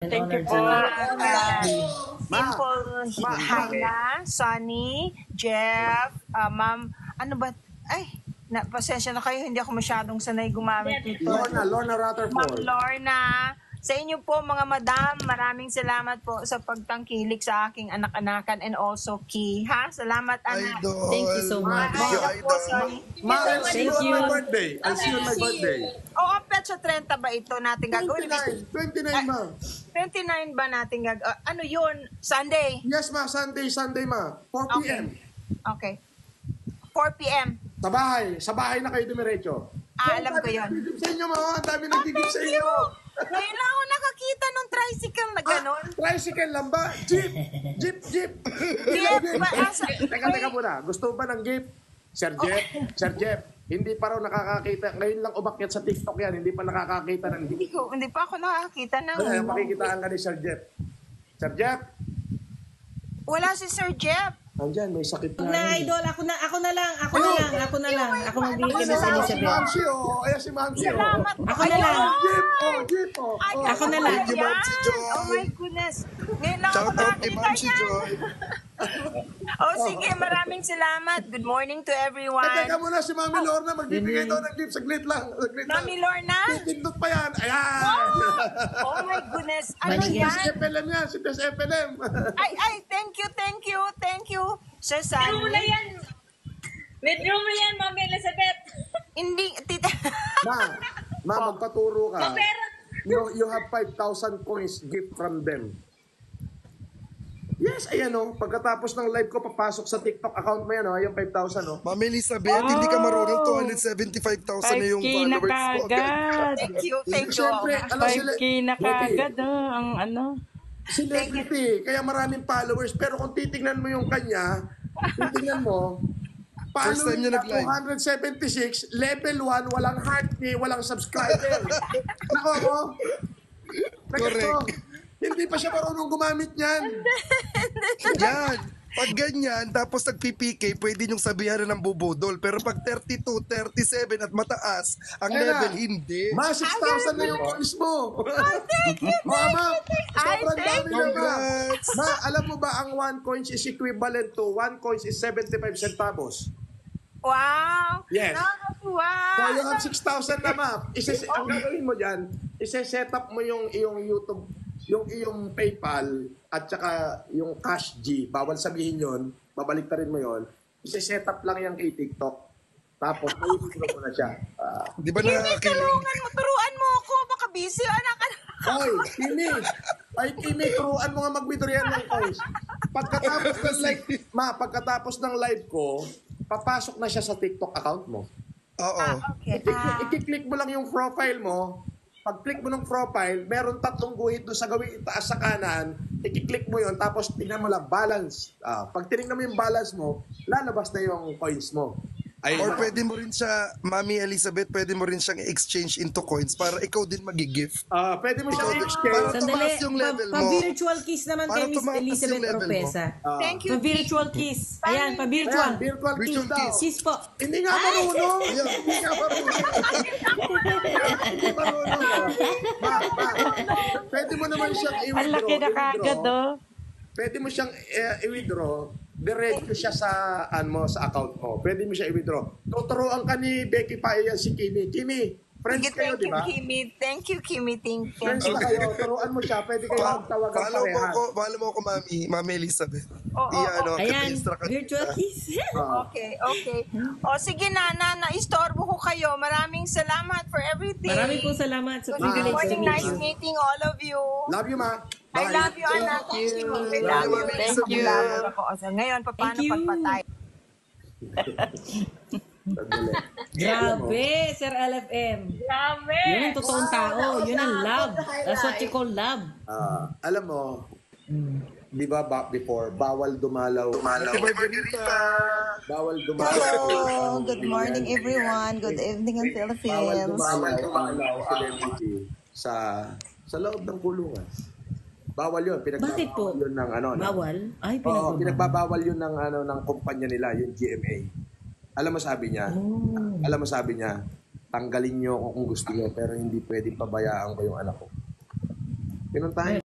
Thank you po. Dimple, Hannah, Sunny, Jeff, Ma'am, ano ba? Ay, pasensya na kayo, hindi ako masyadong sanay gumamit nito. Lorna Rutherford. Ma'am Lorna, sa inyo po mga madam, maraming salamat po sa pagtangkilik sa aking anak-anakan and also Key. Ha? Salamat, anak. Idol. Thank you so much. Thank you, po, Idol. sorry. I'll see you Thank on you. my birthday. I'll see you on my birthday. Oo, petsa 30 ba ito natin gagawin? 29, ma. 29 ba natin gagawin? Ano yun? Sunday? Yes, ma. Sunday, ma. 4 p.m. Okay. 4 p.m. Sa bahay na kayo dumiretso. Alam ko yun. Nagigib sa inyo, ma. Ang dami nagigib sa inyo. Ngayon lang ako nakakita ng tricycle na gano'n. Tricycle lang ba? Jeep. Jeep ba? Teka muna. Gusto ba ng jeep? Sir Jeff, hindi pa raw nakakakita. Ngayon lang umakyat sa TikTok yan. Hindi pa nakakakita ng jeep. Hindi pa ako nakakita ng... Kaya makikitaan ka ni Sir Jeff. Sir Jeff? Wala si Sir Jeff. Andyan, may sakit Huwag na. na, Idol. Ako na lang. Ako magbibigay na sa Ayan si Elizabeth. Mamsi, oh. Ayan si Mamsi, oh. Salamat. Ako na lang. Jeep, oh. Ay, Ako na lang. Thank you, Ma'am si Joy. Oh my goodness. Ngayon lang ako Shout out kay nakakita Ma'am si niyan. Joy. Oh, sige. Maraming salamat. Good morning to everyone. Teka muna si Mami Lorna, magbibigay daw ng gift. Saglit lang. Mami Lorna? Titindot pa yan. Ayan. Oh my goodness. Ano Maligay. yan? Si FLM yan, si Des FLM. Ay, thank you. Sir Sunny. Withdraw mo yan, Ma'am Elizabeth. Hindi, tita. Ma, magpaturo ka. Mapera. You have 5,000 coins gift from them. Yes, ayan o. Pagkatapos ng live ko, papasok sa TikTok account mo yan o. Yung 5,000 o. Ma'am Elizabeth, hindi ka marunong 275,000 na yung 5K na followers mo. kagad. Thank you. Siyempre, alam sila. 5K na kagad, ang ano. Celebrity. Kaya maraming followers. Pero kung titignan mo yung kanya, titignan mo, First time niya nag-live. 276, level 1, walang heart ni, walang subscriber. Nako mo? Correct. Hindi pa siya marunong gumamit niyan. Yan. Pag ganyan, tapos nag-PPK, pwede niyong sabihan na ng bubudol. Pero pag 32, 37 at mataas, ang Kaya na. level hindi. Ma, 6,000 na yung coins mo. Thank you. Ma, Ay, sobrang thank dami na ma. Congrats. Ma, alam mo ba ang 1 coins is equivalent to 1 coins is 75 centavos. Wow. Yes. Nakakatuwa. So you have 6,000 na ma. Ang gagawin mo dyan, ise-set up mo yung iyong YouTube, yung iyong PayPal at saka yung Cash G. Bawal sabihin yon, babalik ta rin mo yon. Ise-set up lang yan kay TikTok. Tapos may video mo na siya. Di ba Kimi, nakakilig? turuan mo ako. Baka busy, anak. Hoy, Kimi! Ay, Kimi, turuan mo nga mag-withdraw yan ng coins. Pagkatapos ng live ko, papasok na siya sa TikTok account mo. Oo. Okay. I-click mo lang yung profile mo. Pag-click mo ng profile, meron 3 guhit doon sa gawing itaas sa kanan. I-click mo yon, tapos tingnan mo lang balance. Pag tinignan mo yung balance mo, lalabas na yung coins mo. Or pwede mo rin siya, Mami Elizabeth, pwede mo rin siyang exchange into coins para ikaw din mag-gift. Pwede mo siyang Para exchange. tumaas yung level mo. Pa-virtual kiss naman Para kay Miss tumaas yung Elizabeth level mo. Oropesa. Thank you. Pa-virtual kiss. Ayan, pa-virtual. Ayan, virtual kiss Virtual daw. kiss. Kiss po. Hindi nga marunong. Hindi nga marunong. Hindi marunong. Ma, pwede mo naman siyang Ang laki na kagad, oh. Pwede mo siyang i-withdraw. Diretso siya sa sa account mo. Pwede mo siya i-withdraw. Tuturuan ka ni Becky pa yan si Kimi. Kimi, friends kayo, di ba? Thank you, Kimi. Friends na kayo. Turuan mo siya. Pwede kayo magtawagan pareha. Follow mo ako, Mami Elizabeth. Oo. Ayan, Ka-extra ka. virtual kiss. Okay. O sige na, istorbo ko kayo. Maraming salamat for everything. Maraming po salamat sa Good privilege to morning, meet nice you. meeting all of you. Love you, ma. I Bye. love you, anak. Thank you. I Love love you, you. Thank you. Love ako. So, ngayon, paano Thank you. pagpatay? Sandali. Grabe, Sir LFM. Grabe. Yun ang totoong tao. Yun ang love. That's what you call love. Alam mo, di ba before, bawal dumalaw. Happy birthday, Bawal dumalaw. Hello, good morning everyone. Good evening in Bawal Philippines. dumalaw celebrity sa loob ng kulungan. Bawal yun. Bakit po? Pinagbabawal yun ng ano. Bawal? Ay, Oo, pinagbabawal. pinagbabawal yun ng ng kumpanya nila, yung GMA. Alam mo sabi niya? Alam mo sabi niya, tanggalin niyo ako kung gusto niyo pero hindi pwedeng pabayaan ko yung anak ko. Pinuntahan